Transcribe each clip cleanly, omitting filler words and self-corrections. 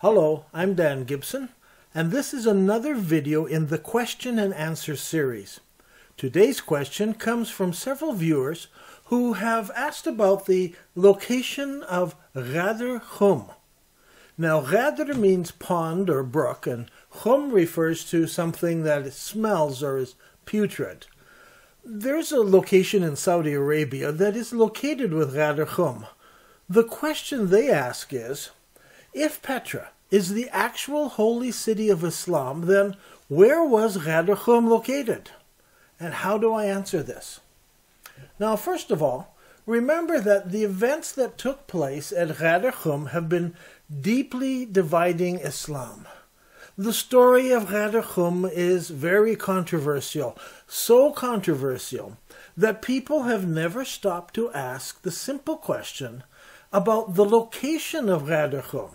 Hello, I'm Dan Gibson, and this is another video in the question and answer series. Today's question comes from several viewers who have asked about the location of Ghadir Khumm. Now, Ghadir means pond or brook, and Khumm refers to something that smells or is putrid. There's a location in Saudi Arabia that is located with Ghadir Khumm. The question they ask is, if Petra is the actual holy city of Islam, then where was Ghadir Khumm located? And how do I answer this? Now, first of all, remember that the events that took place at Ghadir Khumm have been deeply dividing Islam. The story of Ghadir Khumm is very controversial, so controversial that people have never stopped to ask the simple question about the location of Ghadir Khumm.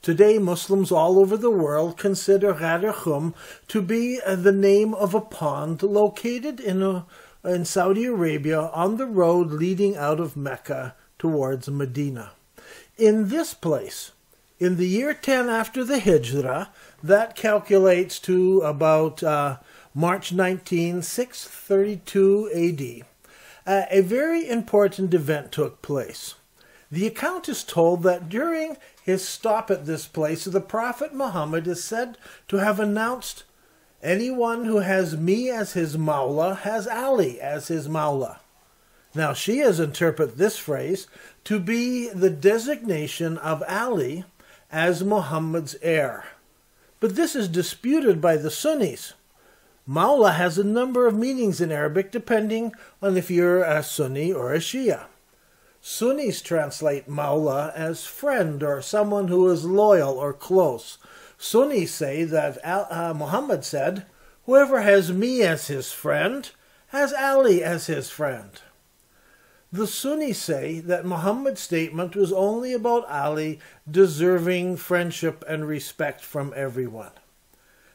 Today, Muslims all over the world consider Ghadir Khumm to be the name of a pond located in Saudi Arabia on the road leading out of Mecca towards Medina. In this place, in the year 10 after the Hijrah, that calculates to about March 19, 632 AD, a very important event took place. The account is told that during his stop at this place, the Prophet Muhammad is said to have announced, "Anyone who has me as his Mawla has Ali as his Mawla." Now, Shias interpret this phrase to be the designation of Ali as Muhammad's heir. But this is disputed by the Sunnis. Mawla has a number of meanings in Arabic depending on if you're a Sunni or a Shia. Sunnis translate Mawla as friend or someone who is loyal or close. Sunnis say that Muhammad said, "Whoever has me as his friend has Ali as his friend." The Sunnis say that Muhammad's statement was only about Ali deserving friendship and respect from everyone.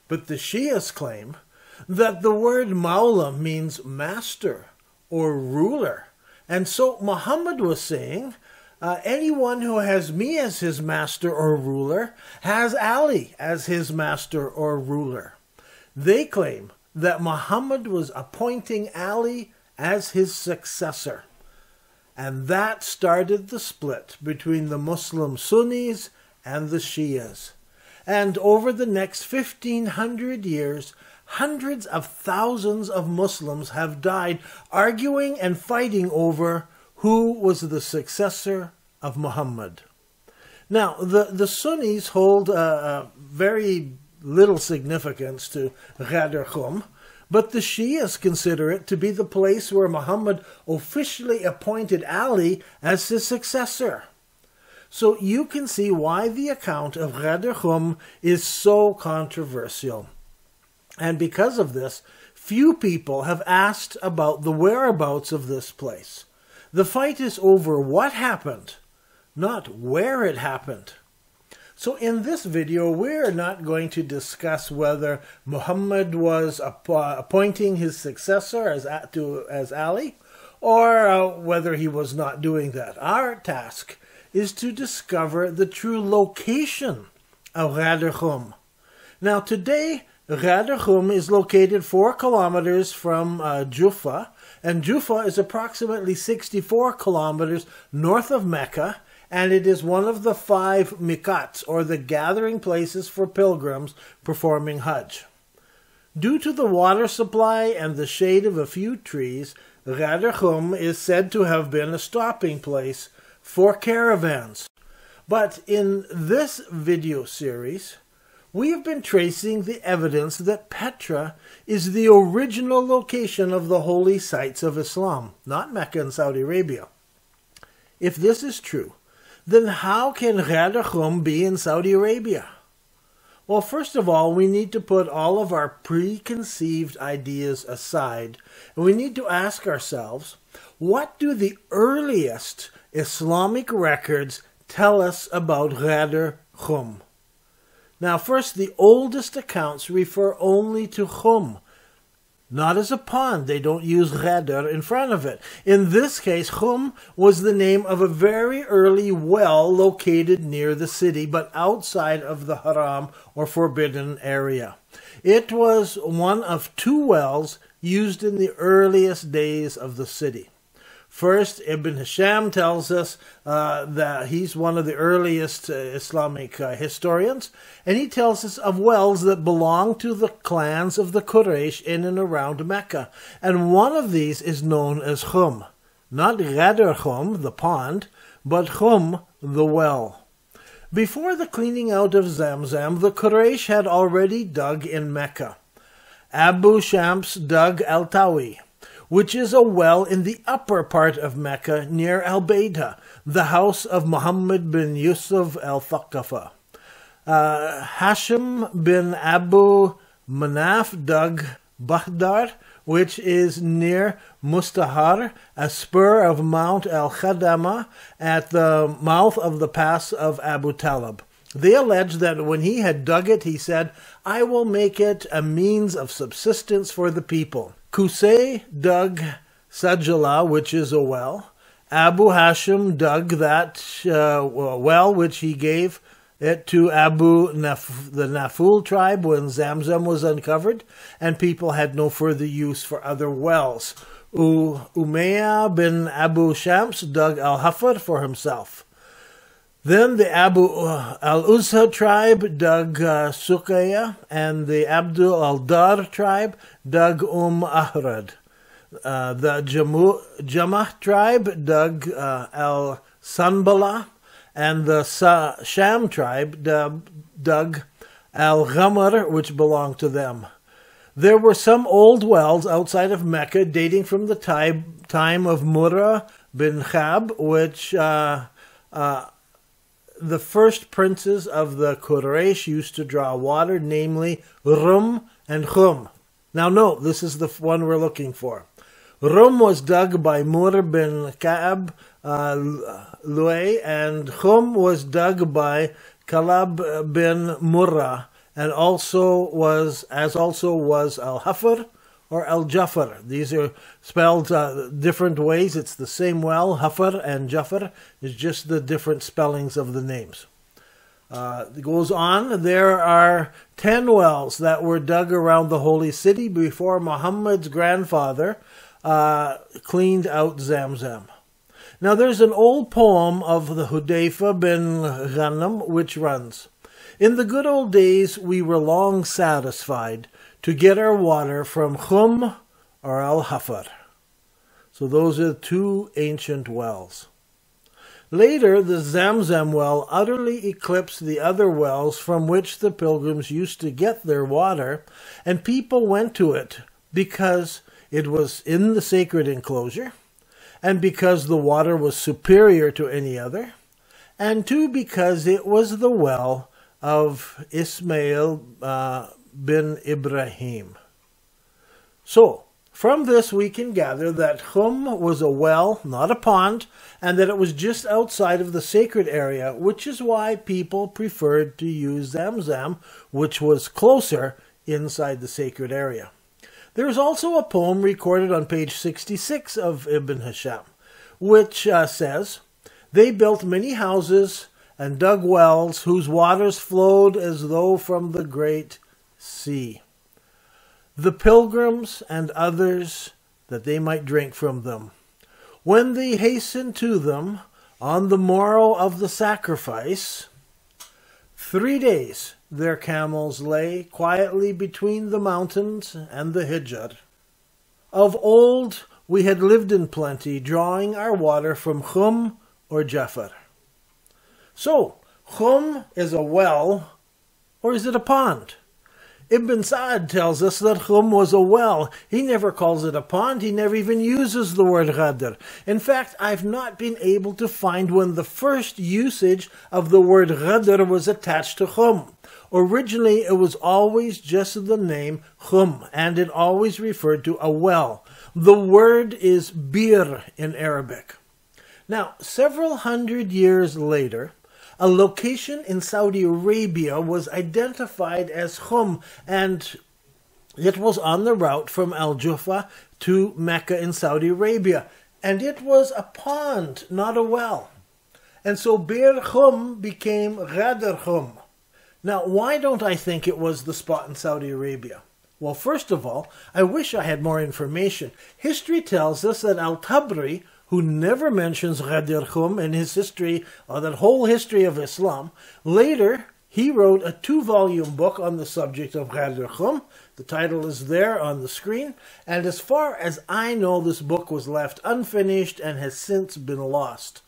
But the Shias claim that the word Mawla means master or ruler. And so Muhammad was saying, anyone who has me as his master or ruler has Ali as his master or ruler. They claim that Muhammad was appointing Ali as his successor. And that started the split between the Muslim Sunnis and the Shias. And over the next 1500 years, hundreds of thousands of Muslims have died arguing and fighting over who was the successor of Muhammad. Now, the Sunnis hold very little significance to Ghadir Khumm, but the Shias consider it to be the place where Muhammad officially appointed Ali as his successor. So you can see why the account of Ghadir Khumm is so controversial. And because of this, few people have asked about the whereabouts of this place. The fight is over what happened, not where it happened. So in this video, we're not going to discuss whether Muhammad was appointing his successor as Ali, or whether he was not doing that. Our task is to discover the true location of Ghadir Khumm. Now today, Ghadir Khumm is located 4 kilometers from Juffa, and Juffa is approximately 64 kilometers north of Mecca, and it is one of the 5 miqats, or the gathering places for pilgrims performing Hajj. Due to the water supply and the shade of a few trees, Ghadir Khumm is said to have been a stopping place for caravans. But in this video series, we have been tracing the evidence that Petra is the original location of the holy sites of Islam, not Mecca and Saudi Arabia. If this is true, then how can Ghadir Khumm be in Saudi Arabia? Well, first of all, we need to put all of our preconceived ideas aside, and we need to ask ourselves, what do the earliest Islamic records tell us about Ghadir Khumm? Now, first, the oldest accounts refer only to Khumm. not as a pond. They don't use Ghadir in front of it. In this case, Khumm was the name of a very early well located near the city, but outside of the haram or forbidden area. It was one of two wells used in the earliest days of the city. First, Ibn Hisham tells us that he's one of the earliest Islamic historians, and he tells us of wells that belong to the clans of the Quraysh in and around Mecca, and one of these is known as Khumm. Not Ghadir Khumm, the pond, but Khumm, the well. Before the cleaning out of Zamzam, the Quraysh had already dug in Mecca. Abu Shams dug Al-Tawi, which is a well in the upper part of Mecca near Al-Bayda, the house of Muhammad bin Yusuf al-Thaqafa. Hashim bin Abu Manaf dug Bahdar, which is near Mustahar, a spur of Mount al-Khadama at the mouth of the pass of Abu Talib. They allege that when he had dug it, he said, "I will make it a means of subsistence for the people." Qusay dug Sajala, which is a well. Abu Hashim dug that well, which he gave it to the Naful tribe when Zamzam was uncovered, and people had no further use for other wells. Umayyah bin Abu Shams dug Al-Hafar for himself. Then the Abu al-Uzza tribe dug Suqayya, and the Abdul al-Dar tribe dug Ahrad. The Jamah tribe dug al-Sanbala, and the Sham tribe dug al-Ghamar, which belonged to them. There were some old wells outside of Mecca dating from the time of Murrah bin Khab, which the first princes of the Quraysh used to draw water, namely Rum and Khumm. Now note, this is the one we're looking for. Rum was dug by Murr bin Ka'ab Luay, and Khumm was dug by Kalab bin Murrah, and also was Al-Hafar or Al-Jafar. These are spelled different ways. It's the same well, Hafar and Jafar. It's just the different spellings of the names. It goes on. There are 10 wells that were dug around the holy city before Muhammad's grandfather cleaned out Zamzam. Now there's an old poem of the Hudayfa bin Ghanem which runs, "In the good old days we were long satisfied to get our water from Khumm or Al-Hafar." So those are two ancient wells. Later, the Zamzam well utterly eclipsed the other wells from which the pilgrims used to get their water, and people went to it because it was in the sacred enclosure, and because the water was superior to any other, and two, because it was the well of Ismail bin Ibrahim. So, from this we can gather that Khumm was a well, not a pond, and that it was just outside of the sacred area, which is why people preferred to use Zamzam, which was closer inside the sacred area. There is also a poem recorded on page 66 of Ibn Hisham, which says, "They built many houses and dug wells whose waters flowed as though from the great sea. The pilgrims and others, that they might drink from them. When they hastened to them on the morrow of the sacrifice, 3 days their camels lay quietly between the mountains and the Hijr. Of old we had lived in plenty, drawing our water from Khumm or Jafar." So, Khumm is a well, or is it a pond? Ibn Sa'd tells us that Khumm was a well. He never calls it a pond. He never even uses the word Ghadir. In fact, I've not been able to find when the first usage of the word Ghadir was attached to Khumm. Originally, it was always just the name Khumm, and it always referred to a well. The word is bir in Arabic. Now, several hundred years later, a location in Saudi Arabia was identified as Khumm, and It was on the route from Al-Jufa to Mecca in Saudi Arabia, and it was a pond, not a well. And so Bir Khumm became Ghadir Khumm. Now, why don't I think it was the spot in Saudi Arabia? Well, first of all, I wish I had more information. History tells us that Al-Tabri, who never mentions Ghadir Khumm in his history, or that whole history of Islam, later he wrote a 2-volume book on the subject of Ghadir Khumm. The title is there on the screen, and as far as I know, this book was left unfinished and has since been lost.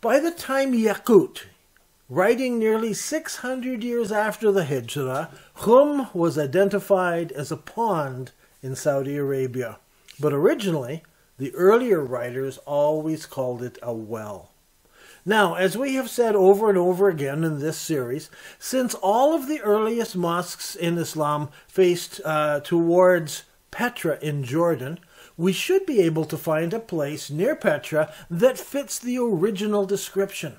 By the time Yaqut, writing nearly 600 years after the Hijrah, Khumm was identified as a pond in Saudi Arabia. But originally, the earlier writers always called it a well. Now, as we have said over and over again in this series, since all of the earliest mosques in Islam faced towards Petra in Jordan, we should be able to find a place near Petra that fits the original description.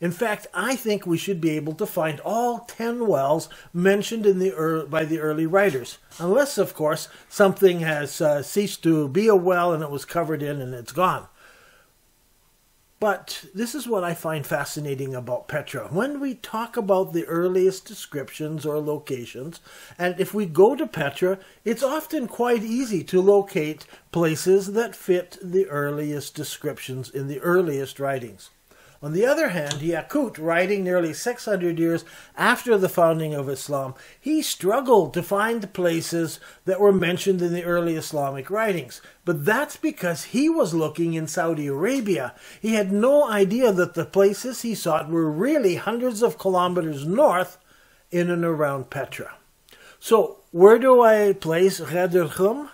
In fact, I think we should be able to find all 10 wells mentioned by the early writers. Unless, of course, something has ceased to be a well and it was covered in and it's gone. But this is what I find fascinating about Petra. When we talk about the earliest descriptions or locations, and if we go to Petra, it's often quite easy to locate places that fit the earliest descriptions in the earliest writings. On the other hand, Yaqut, writing nearly 600 years after the founding of Islam, he struggled to find places that were mentioned in the early Islamic writings. But that's because he was looking in Saudi Arabia. He had no idea that the places he sought were really hundreds of kilometers north in and around Petra. So, where do I place Ghadir Khumm?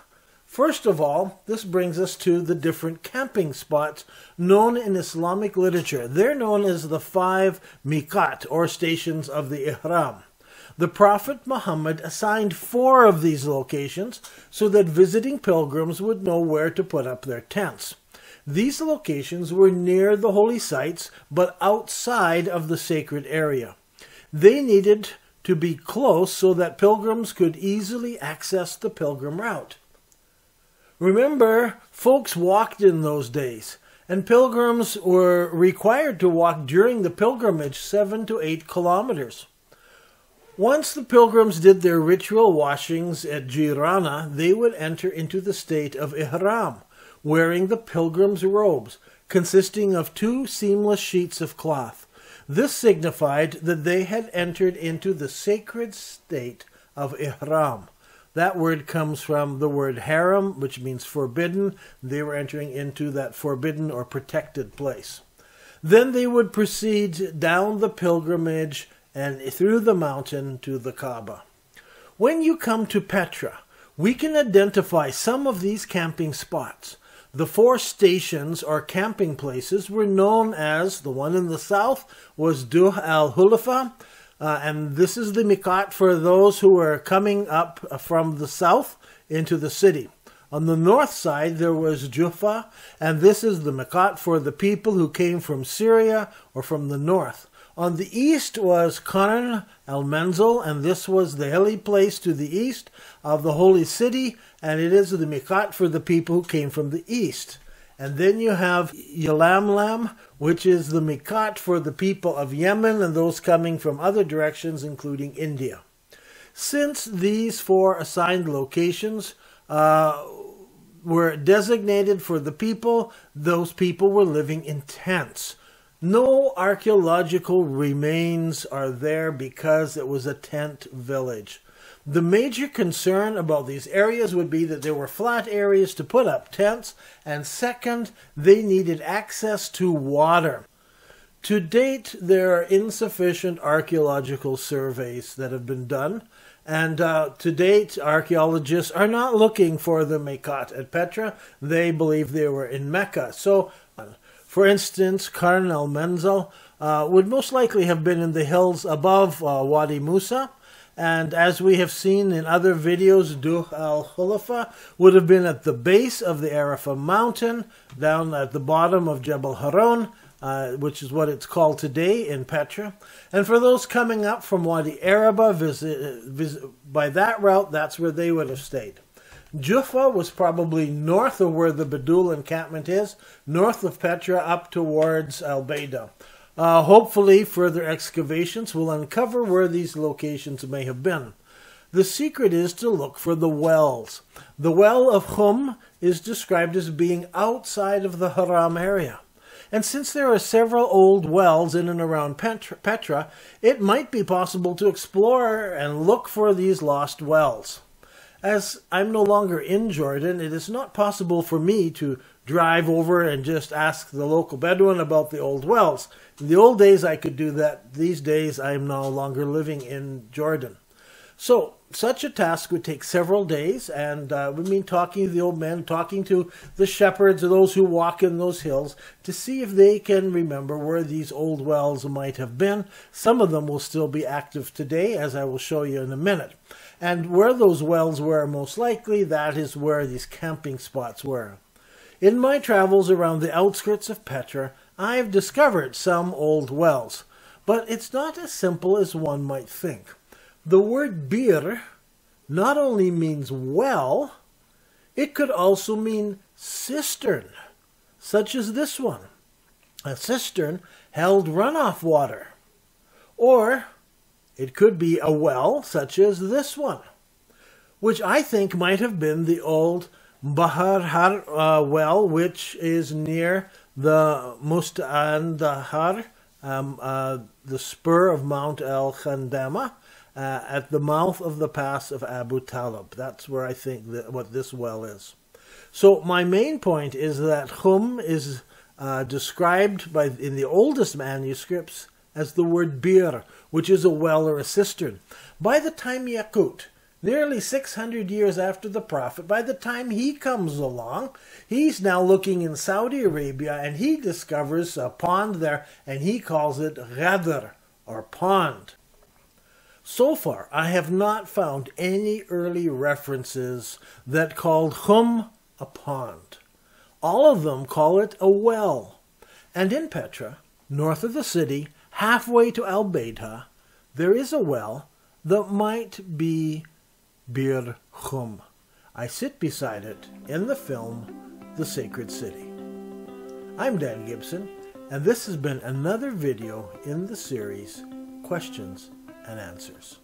First of all, this brings us to the different camping spots known in Islamic literature. They're known as the 5 miqat, or stations of the Ihram. The Prophet Muhammad assigned 4 of these locations so that visiting pilgrims would know where to put up their tents. These locations were near the holy sites, but outside of the sacred area. They needed to be close so that pilgrims could easily access the pilgrim route. Remember, folks walked in those days, and pilgrims were required to walk during the pilgrimage 7 to 8 kilometers. Once the pilgrims did their ritual washings at Jirana, they would enter into the state of Ihram, wearing the pilgrim's robes, consisting of 2 seamless sheets of cloth. This signified that they had entered into the sacred state of Ihram. That word comes from the word haram, which means forbidden. They were entering into that forbidden or protected place. Then they would proceed down the pilgrimage and through the mountain to the Kaaba. When you come to Petra, we can identify some of these camping spots. The 4 stations or camping places were known as, the one in the south was Duh al-Hulafa, and this is the miqat for those who were coming up from the south into the city. On the north side there was Jufa, and this is the miqat for the people who came from Syria or from the north. On the east was Qarn al-Manzil, and this was the hilly place to the east of the holy city, and it is the miqat for the people who came from the east. And then you have Yalamlam, which is the miqat for the people of Yemen and those coming from other directions, including India. Since these 4 assigned locations were designated for the people, those people were living in tents. No archaeological remains are there because it was a tent village. The major concern about these areas would be that there were flat areas to put up tents, and second, they needed access to water. To date, there are insufficient archaeological surveys that have been done, and to date, archaeologists are not looking for the miqat at Petra. They believe they were in Mecca. So, for instance, Qarn al-Manzil would most likely have been in the hills above Wadi Musa. And as we have seen in other videos, Duh al-Hulafa would have been at the base of the Arafah mountain, down at the bottom of Jebel Haron, which is what it's called today in Petra. And for those coming up from Wadi Araba, by that route, that's where they would have stayed. Juffa was probably north of where the Badul encampment is, north of Petra up towards Al-Baida. Hopefully, further excavations will uncover where these locations may have been. The secret is to look for the wells. The well of Khumm is described as being outside of the Haram area. And since there are several old wells in and around Petra, it might be possible to explore and look for these lost wells. As I'm no longer in Jordan, it is not possible for me to drive over and just ask the local Bedouin about the old wells. In the old days, I could do that. These days, I'm no longer living in Jordan. So, such a task would take several days, and we mean talking to the old men, talking to the shepherds or those who walk in those hills to see if they can remember where these old wells might have been. Some of them will still be active today, as I will show you in a minute. And where those wells were, most likely, that is where these camping spots were. In my travels around the outskirts of Petra, I've discovered some old wells, but it's not as simple as one might think. The word bir not only means well, it could also mean cistern, such as this one. A cistern held runoff water. Or it could be a well, such as this one, which I think might have been the old Bahar Har well, which is near the Musta'andahar, the spur of Mount al-Khandama, at the mouth of the pass of Abu Talib. That's where I think what this well is. So my main point is that Khumm is described in the oldest manuscripts as the word bir, which is a well or a cistern. By the time Yaqut, nearly 600 years after the Prophet, by the time he comes along, he's now looking in Saudi Arabia and he discovers a pond there and he calls it Ghadir, or pond. So far, I have not found any early references that called Khumm a pond. All of them call it a well. And in Petra, north of the city, halfway to Al-Baida, there is a well that might be Bir Khumm. I sit beside it in the film The Sacred City. I'm Dan Gibson, and this has been another video in the series Questions and Answers.